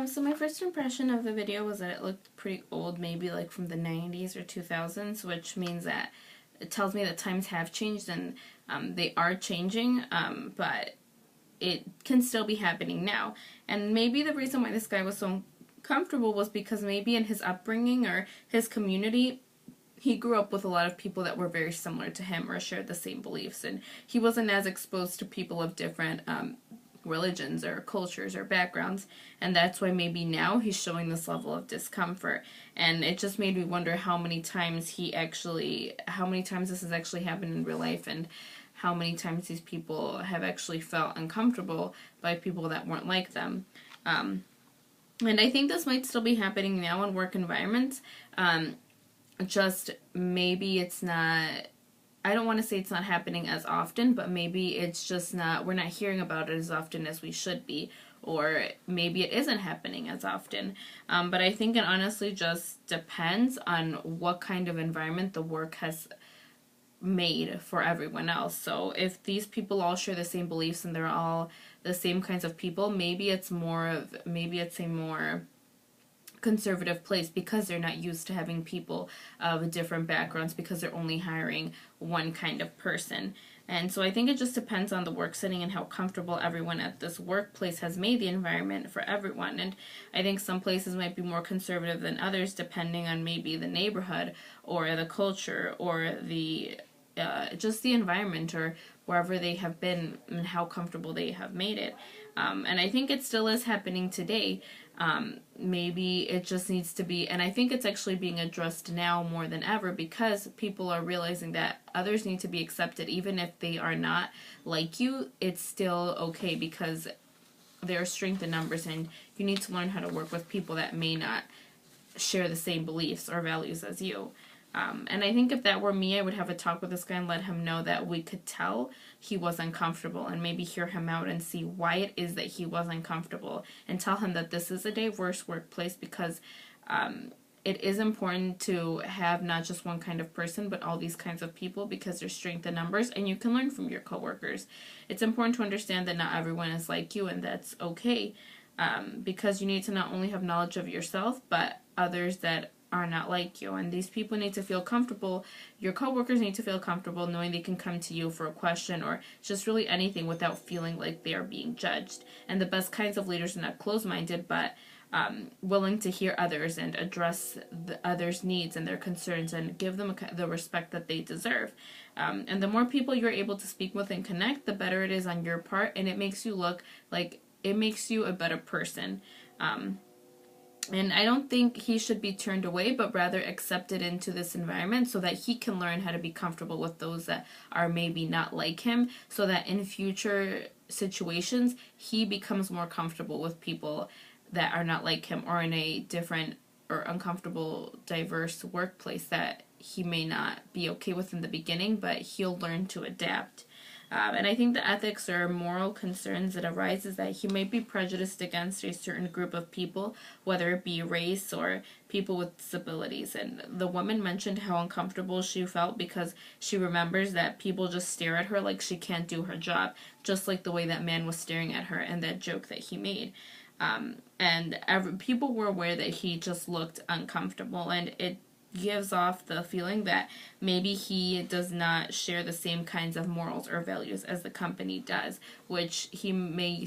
So my first impression of the video was that it looked pretty old, maybe like from the 90s or 2000s, which means that it tells me that times have changed and they are changing, but it can still be happening now. And maybe the reason why this guy was so comfortable was because maybe in his upbringing or his community, he grew up with a lot of people that were very similar to him or shared the same beliefs, and he wasn't as exposed to people of different religions or cultures or backgrounds, and that's why maybe now he's showing this level of discomfort. And it just made me wonder how many times this has actually happened in real life, and how many times these people have actually felt uncomfortable by people that weren't like them. And I think this might still be happening now in work environments. Just maybe it's not, I don't want to say it's not happening as often, but maybe it's just not, we're not hearing about it as often as we should be, or maybe it isn't happening as often. But I think it honestly just depends on what kind of environment the work has made for everyone else. So if these people all share the same beliefs and they're all the same kinds of people, maybe it's a more conservative place because they're not used to having people of different backgrounds, because they're only hiring one kind of person. And so I think it just depends on the work setting and how comfortable everyone at this workplace has made the environment for everyone. And I think some places might be more conservative than others depending on maybe the neighborhood or the culture or the just the environment or wherever they have been and how comfortable they have made it. And I think it still is happening today. Maybe it just needs to be, and I think it's actually being addressed now more than ever because people are realizing that others need to be accepted even if they are not like you. It's still okay because there are strength in numbers, and you need to learn how to work with people that may not share the same beliefs or values as you. And I think if that were me, I would have a talk with this guy and let him know that we could tell he was uncomfortable, and maybe hear him out and see why it is that he was uncomfortable, and tell him that this is a diverse workplace because it is important to have not just one kind of person but all these kinds of people, because there's strength in numbers and you can learn from your coworkers. It's important to understand that not everyone is like you, and that's okay, because you need to not only have knowledge of yourself but others that are not like you. And these people need to feel comfortable, your coworkers need to feel comfortable knowing they can come to you for a question or just really anything without feeling like they are being judged. And the best kinds of leaders are not closed-minded, but willing to hear others and address the others' needs and their concerns and give them the respect that they deserve. And the more people you're able to speak with and connect, the better it is on your part, and it makes you look like, it makes you a better person. And I don't think he should be turned away, but rather accepted into this environment so that he can learn how to be comfortable with those that are maybe not like him, so that in future situations he becomes more comfortable with people that are not like him, or in a different or uncomfortable, diverse workplace that he may not be okay with in the beginning, but he'll learn to adapt. And I think the ethics or moral concerns that arise is that he might be prejudiced against a certain group of people, whether it be race or people with disabilities. And the woman mentioned how uncomfortable she felt because she remembers that people just stare at her like she can't do her job, just like the way that man was staring at her and that joke that he made. People were aware that he just looked uncomfortable, and it gives off the feeling that maybe he does not share the same kinds of morals or values as the company does, which may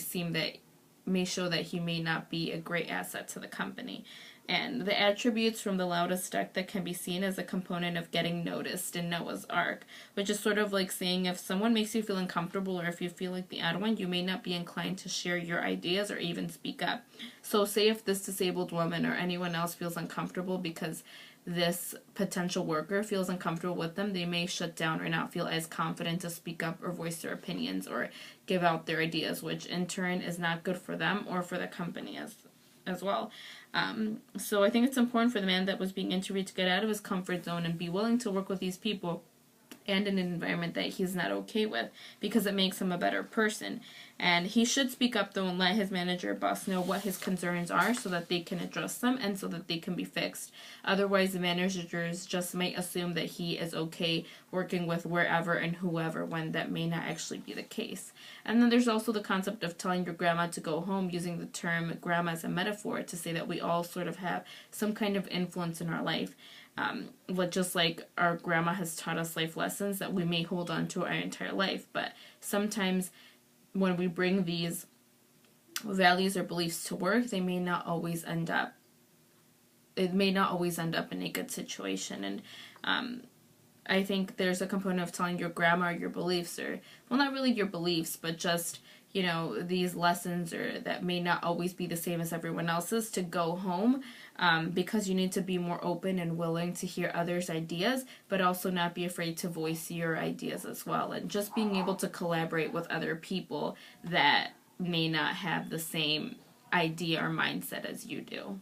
show that he may not be a great asset to the company. And the attributes from the loudest deck that can be seen as a component of getting noticed in Noah's Ark, which is sort of like saying if someone makes you feel uncomfortable or if you feel like the odd one, you may not be inclined to share your ideas or even speak up. So say if this disabled woman or anyone else feels uncomfortable because this potential worker feels uncomfortable with them, they may shut down or not feel as confident to speak up or voice their opinions or give out their ideas, which in turn is not good for them or for the company as well. So I think it's important for the man that was being interviewed to get out of his comfort zone and be willing to work with these people and in an environment that he's not okay with, because it makes him a better person. And he should speak up though and let his manager or boss know what his concerns are so that they can address them and so that they can be fixed. Otherwise, the managers just might assume that he is okay working with wherever and whoever when that may not actually be the case. And then there's also the concept of telling your grandma to go home, using the term grandma as a metaphor to say that we all sort of have some kind of influence in our life. Just like our grandma has taught us life lessons that we may hold on to our entire life, but sometimes when we bring these values or beliefs to work, they may not always end up. It may not always end up in a good situation, and I think there's a component of telling your grandma your beliefs, or well, not really your beliefs, but just these lessons or that may not always be the same as everyone else's, to go home, because you need to be more open and willing to hear others' ideas, but also not be afraid to voice your ideas as well, and just being able to collaborate with other people that may not have the same idea or mindset as you do.